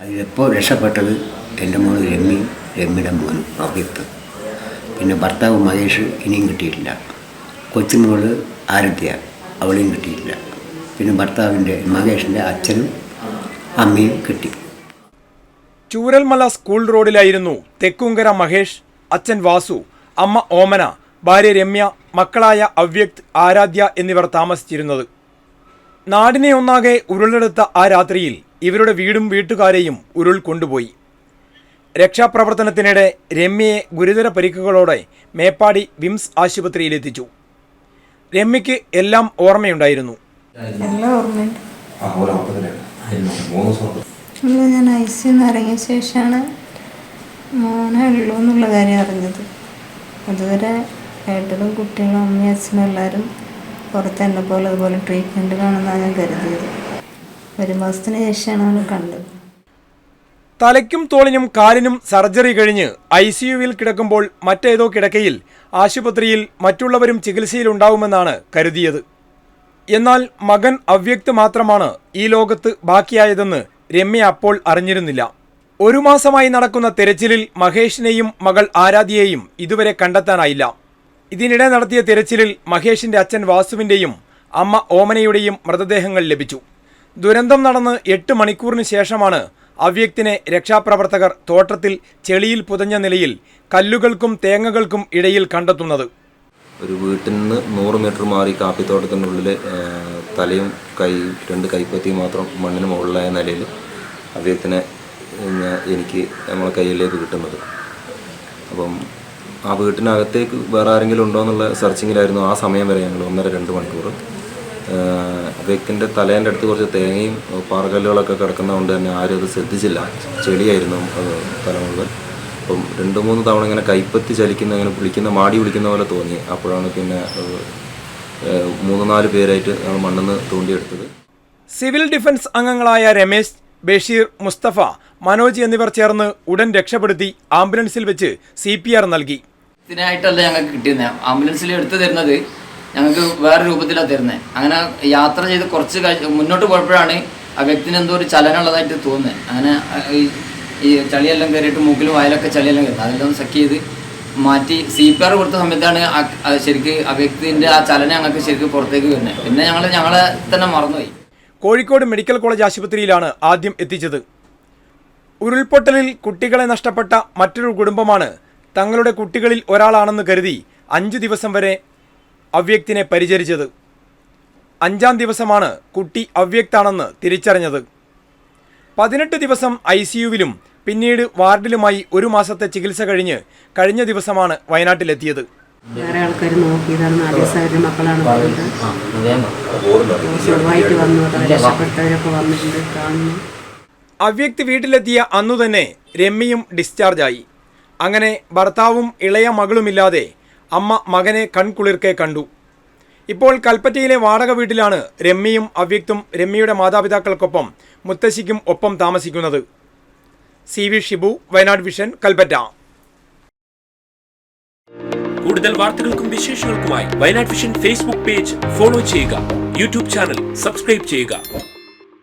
അതിലെപ്പോൾ രക്ഷപ്പെട്ടത് എൻ്റെ മോൾ രമ്യയും രമ്യയുടെ മോനും അവ്യക്തം. പിന്നെ ഭർത്താവ് മഹേഷ് ഇനിയും കിട്ടിയിട്ടില്ല. കൊച്ചുമോൾ ആരത്യ അവളെയും കിട്ടിയിട്ടില്ല. പിന്നെ ഭർത്താവിൻ്റെ മഹേഷിൻ്റെ അച്ഛനും അമ്മയും കിട്ടി. ചൂരൽമല സ്കൂൾ റോഡിലായിരുന്നു തെക്കുംകര മഹേഷ്, അച്ഛൻ വാസു, അമ്മ ഓമന, ഭാര്യ രമ്യ, മക്കളായ അവ്യക്ത്, ആരാധ്യ എന്നിവർ താമസിച്ചിരുന്നത്. നാടിനെ ഒന്നാകെ ഉരുളെടുത്ത ആ രാത്രിയിൽ ഇവരുടെ വീടും വീട്ടുകാരെയും ഉരുൾ കൊണ്ടുപോയി. രക്ഷാപ്രവർത്തനത്തിനിടെ രമ്യയെ ഗുരുതര പരിക്കുകളോടെ മേപ്പാടി വിംസ് ആശുപത്രിയിലെത്തിച്ചു. രമ്യയ്ക്ക് എല്ലാം ഓർമ്മയുണ്ടായിരുന്നു. ഞാൻ ഐസിന്ന് ഇറങ്ങിയ ശേഷമാണ് മോനെ ഉള്ളൂ എന്നുള്ള കാര്യം അറിഞ്ഞത്. അതുവരെ ഏട്ടനും കുട്ടികളും അമ്മയും അച്ഛനും എല്ലാവരും പുറത്ത് എന്നെ പോലെ അതുപോലെ ട്രീറ്റ്മെൻറ്റിലാണെന്നാണ് ഞാൻ കരുതിയത്. 1 മാസത്തിന് ശേഷമാണ് അവനെ കണ്ടത്. തലയ്ക്കും തോളിനും കാലിനും സർജറി കഴിഞ്ഞ് ICUവിൽ കിടക്കുമ്പോൾ മറ്റേതോ കിടക്കയിൽ ആശുപത്രിയിൽ മറ്റുള്ളവരും ചികിത്സയിലുണ്ടാവുമെന്നാണ് കരുതിയത്. എന്നാൽ മകൻ അവ്യക്ത് മാത്രമാണ് ഈ ലോകത്ത് ബാക്കിയായതെന്ന് രമ്യ അപ്പോൾ അറിഞ്ഞിരുന്നില്ല. 1 മാസമായി നടക്കുന്ന തെരച്ചിലിൽ മഹേഷിനെയും മകൾ ആരാധ്യയെയും ഇതുവരെ കണ്ടെത്താനായില്ല. ഇതിനിടെ നടത്തിയ തെരച്ചിലിൽ മഹേഷിന്റെ അച്ഛൻ വാസുവിന്റെയും അമ്മ ഓമനയുടെയും മൃതദേഹങ്ങൾ ലഭിച്ചു. ദുരന്തം നടന്ന് 8 മണിക്കൂറിന് ശേഷമാണ് അവ്യക്തിനെ രക്ഷാപ്രവർത്തകർ തോട്ടത്തിൽ ചെളിയിൽ പുതഞ്ഞ നിലയിൽ കല്ലുകൾക്കും തേങ്ങകൾക്കും ഇടയിൽ കണ്ടെത്തുന്നത്. ഒരു വീട്ടിൽ നിന്ന് 100 മീറ്റർ മാറി കാപ്പിത്തോട്ടത്തിനുള്ളിൽ തലയും 2 കൈപ്പത്തിയും മാത്രം മണ്ണിന് മുകളിലായ നിലയിൽ അവ്യക്തിനെ എനിക്ക് നമ്മളെ കയ്യിലേക്ക് കിട്ടുന്നത്. അപ്പം ആ വീട്ടിനകത്തേക്ക് വേറെ ആരെങ്കിലും ഉണ്ടോ എന്നുള്ള സെർച്ചിങ്ങിലായിരുന്നു ആ സമയം വരെ ഞങ്ങൾ 1.5-2 മണിക്കൂർ. അവ്യക്തിൻ്റെ തലേൻ്റെ അടുത്ത് കുറച്ച് തേങ്ങയും പാറകല്ലുകളൊക്കെ കിടക്കുന്നതുകൊണ്ട് തന്നെ ആരും അത് ശ്രദ്ധിച്ചില്ല. ചെളിയായിരുന്നു തല മുഴുവൻ. അപ്പം 2-3 തവണ ഇങ്ങനെ കൈപ്പത്തി ചലിക്കുന്ന, ഇങ്ങനെ മാടി വിളിക്കുന്ന പോലെ തോന്നി. അപ്പോഴാണ് പിന്നെ 3-4 പേരായിട്ട് ഞങ്ങൾ മണ്ണിന്ന് തോണ്ടിയെടുത്തത്. സിവിൽ ഡിഫൻസ് അംഗങ്ങളായ രമേശ്, ബഷീർ, മുസ്തഫ, മനോജ് എന്നിവർ ചേർന്ന് ഉടൻ രക്ഷപ്പെടുത്തി ആംബുലൻസിൽ വെച്ച് CPR നൽകി. ഇതിനായിട്ടല്ല ഞങ്ങൾക്ക് കിട്ടിയിരുന്നത്. ആംബുലൻസിൽ എടുത്തു തരുന്നത് ഞങ്ങൾക്ക് വേറെ രൂപത്തിലാണ് തരുന്നത്. അങ്ങനെ യാത്ര ചെയ്ത് കുറച്ച് മുന്നോട്ട് പോയപ്പോഴാണ് ആ വ്യക്തിന് എന്തോ ഒരു ചലനമുള്ളതായിട്ട് തോന്നുന്നത്. അങ്ങനെ ഈ ചളിയെല്ലാം കയറിയിട്ട് മൂക്കിലും വായിലൊക്കെ ചളിയെല്ലാം കയറുന്നത്. അതെല്ലാം സെക്ക് ചെയ്ത് മാറ്റി CPR കൊടുത്ത സമയത്താണ് ശരിക്ക് ആ വ്യക്തിൻ്റെ ആ ചലനം ഞങ്ങൾക്ക് ശരിക്കും പുറത്തേക്ക് വരുന്നത്. പിന്നെ ഞങ്ങളെ തന്നെ മറന്നുപോയി. കോഴിക്കോട് മെഡിക്കൽ കോളേജ് ആശുപത്രിയിലാണ് ആദ്യം എത്തിച്ചത്. ഉരുൾപൊട്ടലിൽ കുട്ടികളെ നഷ്ടപ്പെട്ട മറ്റൊരു കുടുംബമാണ് തങ്ങളുടെ കുട്ടികളിൽ ഒരാളാണെന്ന് കരുതി 5 ദിവസം വരെ അവ്യക്തിനെ പരിചരിച്ചത്. 5-ാം ദിവസമാണ് കുട്ടി അവ്യക്താണെന്ന് തിരിച്ചറിഞ്ഞത്. 18 ദിവസം ICUവിലും പിന്നീട് വാർഡിലുമായി 1 മാസത്തെ ചികിത്സ കഴിഞ്ഞ ദിവസമാണ് വയനാട്ടിലെത്തിയത്. വേറെ ആൾക്കാർ നോക്കിയതാണ്. നാടേസാരുടെ മക്കളാണ് രക്ഷപ്പെട്ടവരൊക്കെ വന്നിട്ടുണ്ട് കാണുന്നു. അവ്യക്തി വീട്ടിലെത്തിയ അന്നു തന്നെ രമ്യയും ഡിസ്ചാർജായി. അങ്ങനെ ഭർത്താവും ഇളയ മകളുമില്ലാതെ അമ്മ മകനെ കൺകുളിർക്കെ കണ്ടു. ഇപ്പോൾ കൽപ്പറ്റയിലെ വാടക വീട്ടിലാണ് രമ്യയും അവ്യക്തും രമ്യയുടെ മാതാപിതാക്കൾക്കൊപ്പം മുത്തശ്ശിക്കും ഒപ്പം താമസിക്കുന്നത്. CV Shibu, Wayanad Vision, Kalpetta. കൂടുതൽ വാർത്തകൾക്കും വിശേഷങ്ങൾക്കുമായി Wayanad Vision Facebook page follow ചെയ്യുക. യൂട്യൂബ് ചാനൽ സബ്സ്ക്രൈബ് ചെയ്യുക.